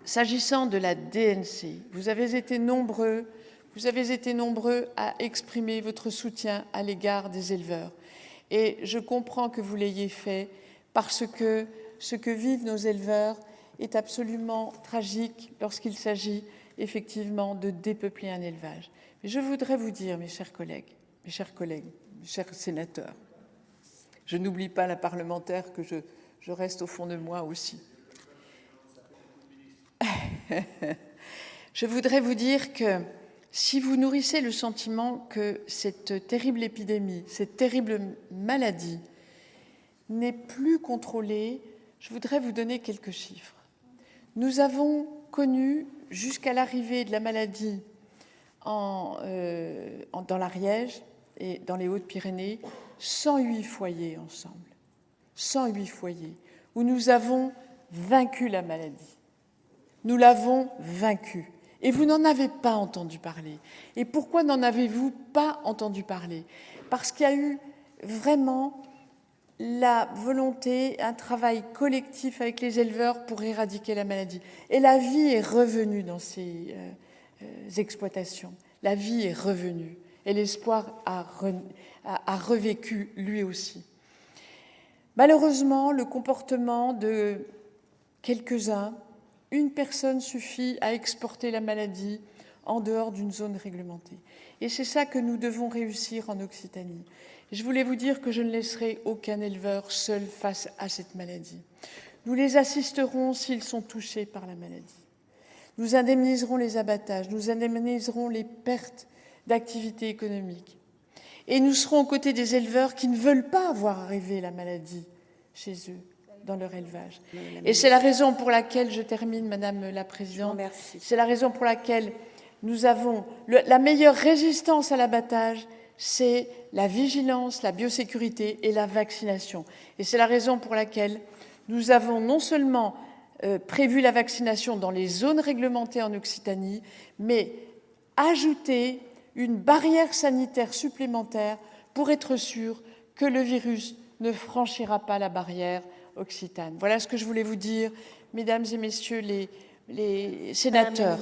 S'agissant de la DNC, vous avez été nombreux à exprimer votre soutien à l'égard des éleveurs. Et je comprends que vous l'ayez fait parce que ce que vivent nos éleveurs est absolument tragique lorsqu'il s'agit effectivement de dépeupler un élevage. Mais je voudrais vous dire, mes chers collègues, mes chers sénateurs, je n'oublie pas la parlementaire que je reste au fond de moi aussi. Je voudrais vous dire que si vous nourrissez le sentiment que cette terrible épidémie, cette terrible maladie n'est plus contrôlée, je voudrais vous donner quelques chiffres. Nous avons connu, jusqu'à l'arrivée de la maladie dans l'Ariège et dans les Hautes-Pyrénées, 108 foyers ensemble. 108 foyers où nous avons vaincu la maladie. Nous l'avons vaincue. Et vous n'en avez pas entendu parler. Et pourquoi n'en avez-vous pas entendu parler? Parce qu'il y a eu vraiment la volonté, un travail collectif avec les éleveurs pour éradiquer la maladie. Et la vie est revenue dans ces exploitations. La vie est revenue. Et l'espoir a revécu lui aussi. Malheureusement, le comportement de quelques-uns, une personne suffit à exporter la maladie en dehors d'une zone réglementée. Et c'est ça que nous devons réussir en Occitanie. Je voulais vous dire que je ne laisserai aucun éleveur seul face à cette maladie. Nous les assisterons s'ils sont touchés par la maladie. Nous indemniserons les abattages, nous indemniserons les pertes d'activité économique. Et nous serons aux côtés des éleveurs qui ne veulent pas voir arriver la maladie chez eux, dans leur élevage. Et c'est la raison pour laquelle, je termine, Madame la Présidente, c'est la raison pour laquelle nous avons la meilleure résistance à l'abattage, c'est la vigilance, la biosécurité et la vaccination. Et c'est la raison pour laquelle nous avons non seulement prévu la vaccination dans les zones réglementées en Occitanie, mais ajouté une barrière sanitaire supplémentaire pour être sûr que le virus ne franchira pas la barrière occitane. Voilà ce que je voulais vous dire, mesdames et messieurs les sénateurs.